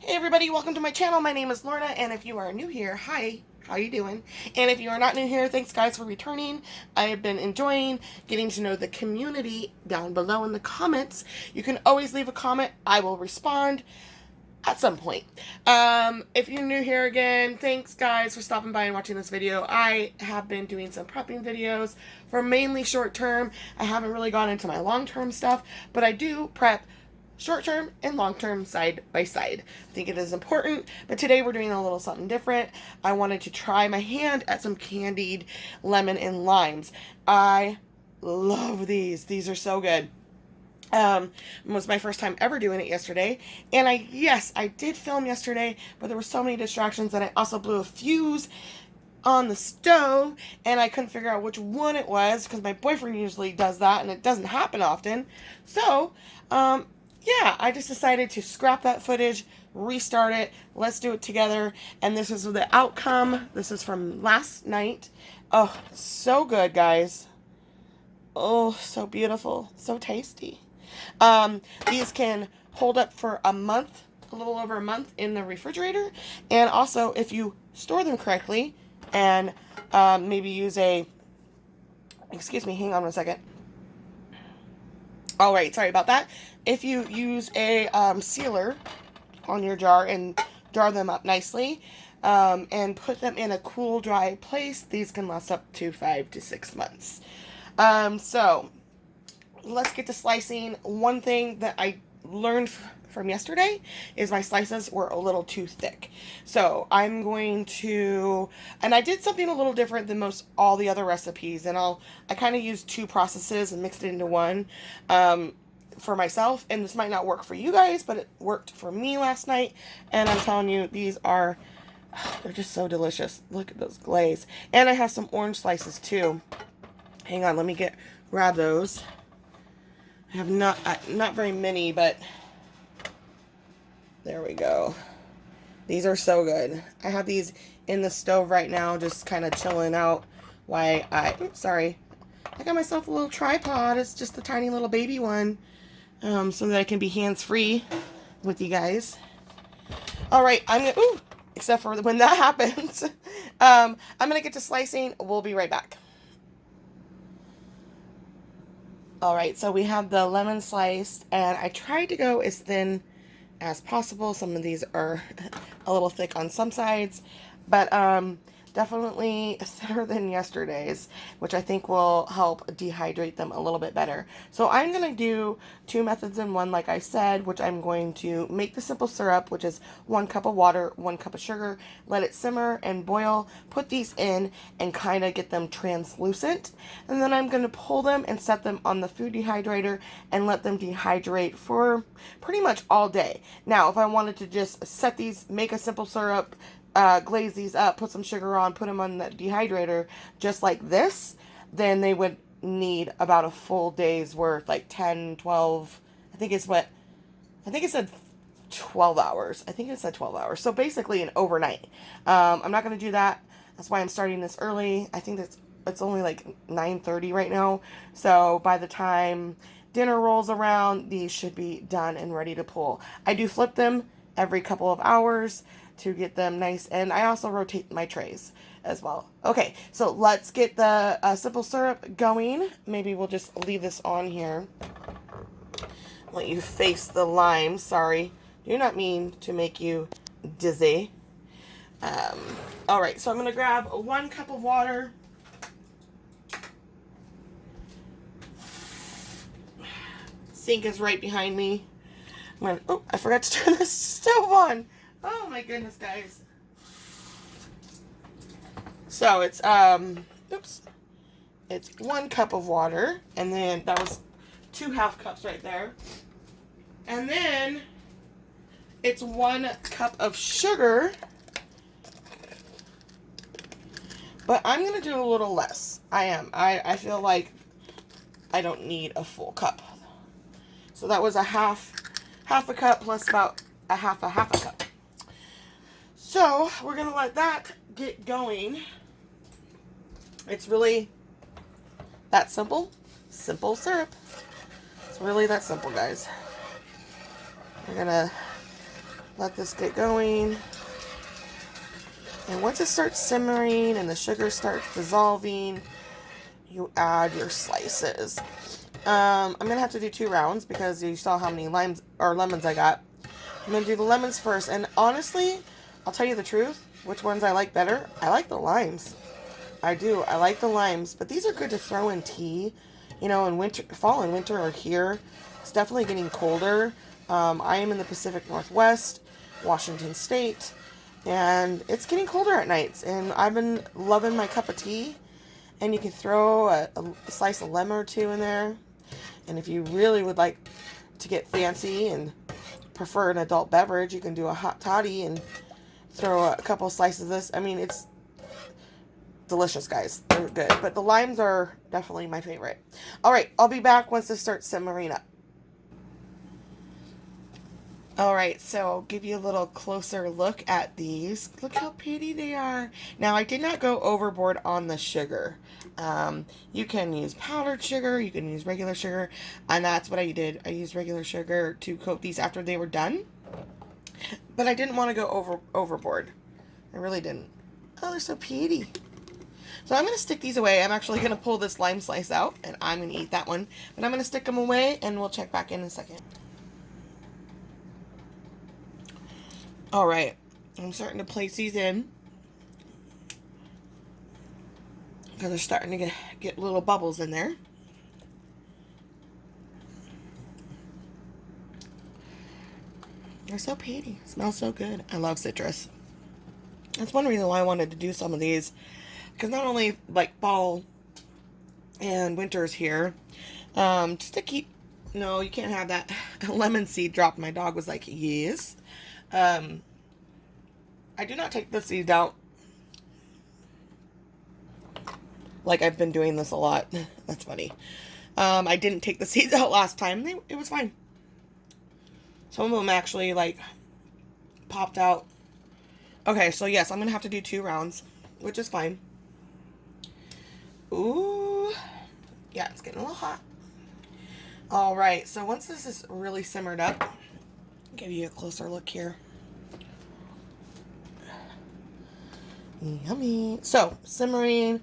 Hey everybody, welcome to my channel. My name is Lorna, and if you are new here, hi, how you doing? And if you are not new here, thanks guys for returning. I have been enjoying getting to know the community down below in the comments. You can always leave a comment. I will respond at some point. If you're new here again, thanks guys for stopping by and watching this video. I have been doing some prepping videos for mainly short term. I haven't really gone into my long term stuff, but I do prep short-term and long-term side by side. I think it is important, but today we're doing a little something different. I wanted to try my hand at some candied lemon and limes. I love these. These are so good. It was my first time ever doing it yesterday, and yes, I did film yesterday, but there were so many distractions, and I also blew a fuse on the stove, and I couldn't figure out which one it was, because my boyfriend usually does that, and it doesn't happen often. So, yeah, I just decided to scrap that footage, restart it, let's do it together, and this is the outcome. This is from last night. Oh, so good, guys. Oh, so beautiful, so tasty. These can hold up for a month, a little over a month in the refrigerator, and also if you store them correctly, and maybe use excuse me, hang on one second. All right, sorry about that. If you use a sealer on your jar and jar them up nicely, and put them in a cool, dry place, these can last up to 5 to 6 months. So let's get to slicing. One thing that I learned from yesterday is my slices were a little too thick. So I'm going to, and I did something a little different than most all the other recipes, and I kind of used two processes and mixed it into one for myself, and this might not work for you guys, but it worked for me last night, and I'm telling you, these are, they're just so delicious. Look at those glaze. And I have some orange slices too. Hang on, let me grab those. I have not very many, but there we go. These are so good. I have these in the stove right now, just kind of chilling out while oops, sorry. I got myself a little tripod. It's just a tiny little baby one, so that I can be hands-free with you guys. All right, except for when that happens. I'm gonna get to slicing. We'll be right back. All right, so we have the lemon sliced, and I tried to go as thin as possible. Some of these are a little thick on some sides, but definitely thinner than yesterday's, which I think will help dehydrate them a little bit better. So I'm going to do two methods in one, like I said, which I'm going to make the simple syrup, which is 1 cup of water, 1 cup of sugar, let it simmer and boil, put these in and kind of get them translucent, and then I'm going to pull them and set them on the food dehydrator and let them dehydrate for pretty much all day. Now, if I wanted to just set these, make a simple syrup, glaze these up, put some sugar on, put them on the dehydrator just like this, then they would need about a full day's worth, like 10, 12, I think it said 12 hours. I think it said 12 hours. So basically an overnight. I'm not going to do that. That's why I'm starting this early. I think it's only like 9:30 right now. So by the time dinner rolls around, these should be done and ready to pull. I do flip them every couple of hours to get them nice, and I also rotate my trays as well. Okay, so let's get the simple syrup going. Maybe we'll just leave this on here. Let you face the lime. Sorry, do not mean to make you dizzy. All right, so I'm gonna grab 1 cup of water. Sink is right behind me. Oh, I forgot to turn the stove on. Oh my goodness, guys. So it's it's 1 cup of water, and then that was 2 half cups right there. And then it's 1 cup of sugar. But I'm gonna do a little less. I feel like I don't need a full cup. So that was a half a cup plus about a half a cup. So we're going to let that get going. It's really that simple. Simple syrup. It's really that simple, guys. We're going to Let this get going. And once it starts simmering and the sugar starts dissolving, you add your slices. I'm going to have to do 2 rounds because you saw how many limes or lemons I got. I'm going to do the lemons first. And honestly, I'll tell you the truth, which ones I like better. I like the limes. I do. I like the limes. But these are good to throw in tea. You know, in winter, fall and winter are here. It's definitely getting colder. I am in the Pacific Northwest, Washington State. And it's getting colder at nights. And I've been loving my cup of tea. And you can throw a slice of lemon or 2 in there. And if you really would like to get fancy and prefer an adult beverage, you can do a hot toddy and throw a couple slices of this. I mean, it's delicious, guys. They're good. But the limes are definitely my favorite. All right, I'll be back once this starts simmering up. All right, so I'll give you a little closer look at these. Look how pretty they are. Now, I did not go overboard on the sugar. You can use powdered sugar, you can use regular sugar, and that's what I did. I used regular sugar to coat these after they were done, but I didn't want to go overboard. I really didn't. Oh, they're so pretty. So I'm going to stick these away. I'm actually going to pull this lime slice out, and I'm going to eat that one, but I'm going to stick them away, and we'll check back in a second. All right, I'm starting to place these in because they're starting to get little bubbles in there. They're so pretty. Smells so good. I love citrus. That's one reason why I wanted to do some of these, because not only like fall and winter's here, just to keep. No, you can't have that. Lemon seed dropped. My dog was like, yes. I do not take the seeds out. Like, I've been doing this a lot. That's funny. I didn't take the seeds out last time. It was fine. Some of them actually, like, popped out. Okay, so yes, I'm going to have to do 2 rounds, which is fine. Ooh. Yeah, it's getting a little hot. All right, so once this is really simmered up, I'll give you a closer look here. Yummy. So, simmering,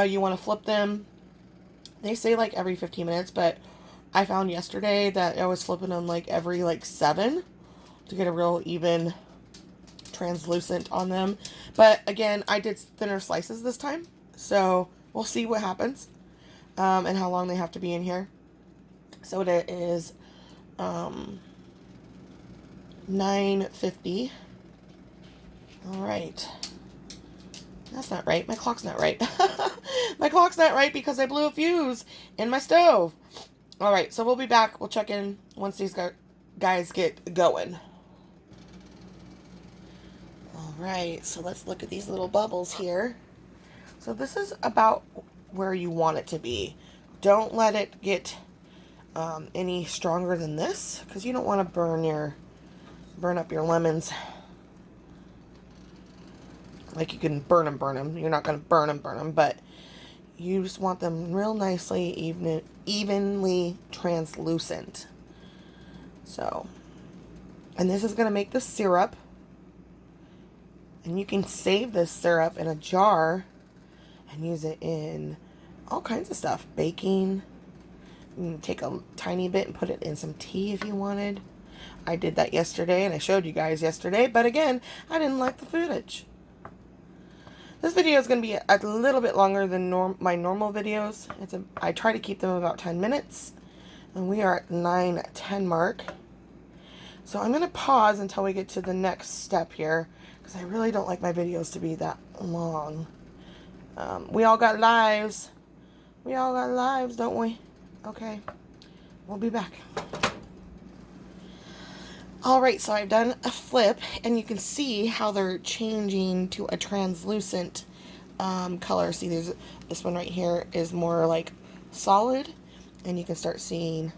you want to flip them. They say like every 15 minutes, but I found yesterday that I was flipping them like every like 7 to get a real even translucent on them. But again, I did thinner slices this time, so we'll see what happens and how long they have to be in here. So it is 9:50. All right. That's not right. My clock's not right. My clock's not right because I blew a fuse in my stove. All right, so we'll be back. We'll check in once these guys get going. All right, so let's look at these little bubbles here. So this is about where you want it to be. Don't let it get any stronger than this, because you don't want to burn up your lemons. Like, you can burn them. You're not going to burn them, but you just want them real nicely, evenly translucent. So, and this is going to make the syrup. And you can save this syrup in a jar and use it in all kinds of stuff. Baking. You can take a tiny bit and put it in some tea if you wanted. I did that yesterday, and I showed you guys yesterday, but again, I didn't like the footage. This video is going to be a little bit longer than my normal videos. I try to keep them about 10 minutes. And we are at 9:10 mark. So I'm going to pause until we get to the next step here, because I really don't like my videos to be that long. We all got lives. We all got lives, don't we? Okay. We'll be back. Alright, so I've done a flip, and you can see how they're changing to a translucent color. See, this one right here is more like solid, and you can start seeing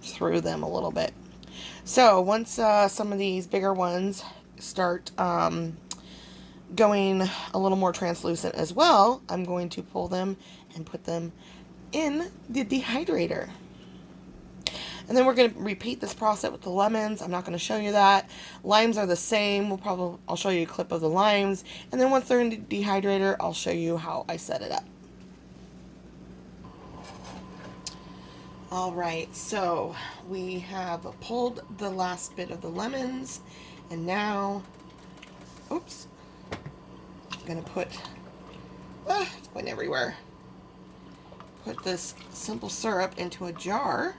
through them a little bit. So once some of these bigger ones start going a little more translucent as well, I'm going to pull them and put them in the dehydrator. And then we're going to repeat this process with the lemons. I'm not going to show you that. Limes are the same. I'll show you a clip of the limes. And then once they're in the dehydrator, I'll show you how I set it up. All right, so we have pulled the last bit of the lemons, and now, oops, I'm gonna put, it's going everywhere. Put this simple syrup into a jar,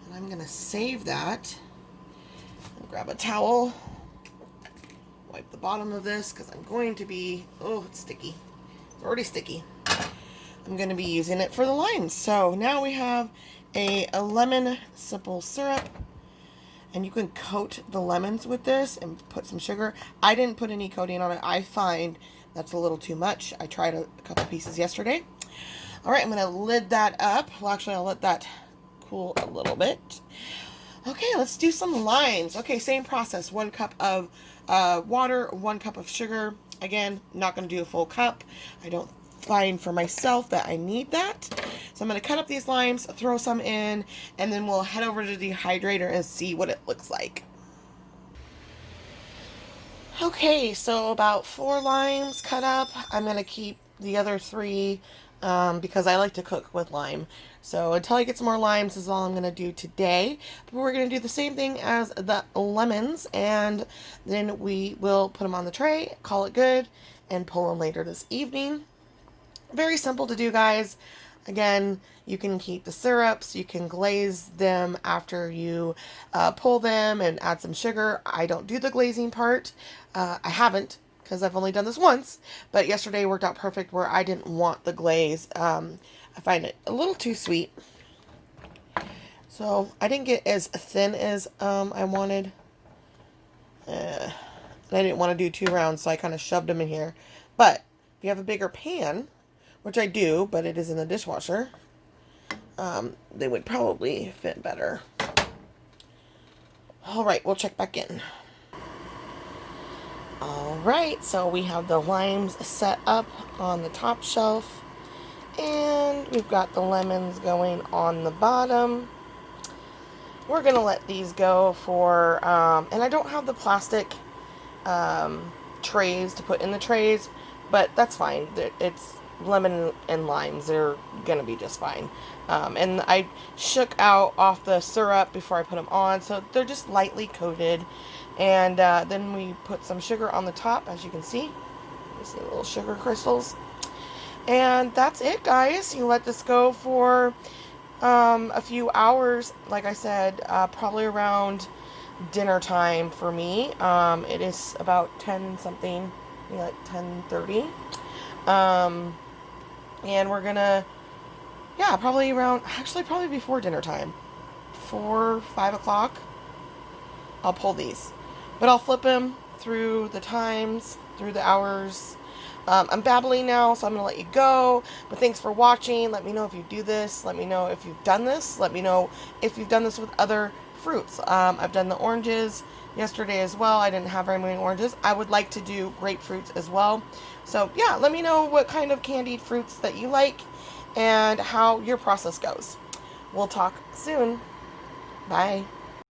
and I'm gonna save that. I'll grab a towel, wipe the bottom of this, because I'm going to be, oh, it's sticky. It's already sticky. I'm going to be using it for the limes. So now we have a lemon simple syrup, and you can coat the lemons with this and put some sugar. I didn't put any coating on it. I find that's a little too much. I tried a couple pieces yesterday. All right, I'm going to lid that up. Well, actually, I'll let that cool a little bit. Okay, let's do some limes. Okay, same process. 1 cup of water, 1 cup of sugar. Again, not going to do a full cup. I don't find for myself that I need that. So I'm going to cut up these limes, throw some in, and then we'll head over to the dehydrator and see what it looks like. Okay, so about 4 limes cut up. I'm going to keep the other 3 because I like to cook with lime. So until I get some more limes is all I'm going to do today. But we're going to do the same thing as the lemons, and then we will put them on the tray, call it good, and pull them later this evening. Very simple to do, guys. Again, you can keep the syrups, you can glaze them after you pull them and add some sugar. I don't do the glazing part. I haven't, because I've only done this once, but yesterday worked out perfect where I didn't want the glaze. I find it a little too sweet. So I didn't get as thin as I wanted. I didn't want to do 2 rounds, so I kind of shoved them in here. But if you have a bigger pan, which I do, but it is in the dishwasher, they would probably fit better. All right, we'll check back in. All right, so we have the limes set up on the top shelf, and we've got the lemons going on the bottom. We're gonna let these go for, and I don't have the plastic trays to put in the trays, but that's fine. It's lemon and limes, they're gonna be just fine. And I shook out off the syrup before I put them on, so they're just lightly coated. And then we put some sugar on the top, as you can see. You see little sugar crystals. And that's it, guys. You let this go for a few hours. Like I said, probably around dinner time for me. It is about 10 something, like 10:30. And we're gonna, yeah, probably before dinner time, 4, 5 o'clock, I'll pull these. But I'll flip them through the times, through the hours. I'm babbling now, so I'm gonna let you go. But thanks for watching. Let me know if you do this. Let me know if you've done this. Let me know if you've done this with other fruits. I've done the oranges yesterday as well. I didn't have very many oranges. I would like to do grapefruits as well. So yeah, let me know what kind of candied fruits that you like and how your process goes. We'll talk soon. Bye.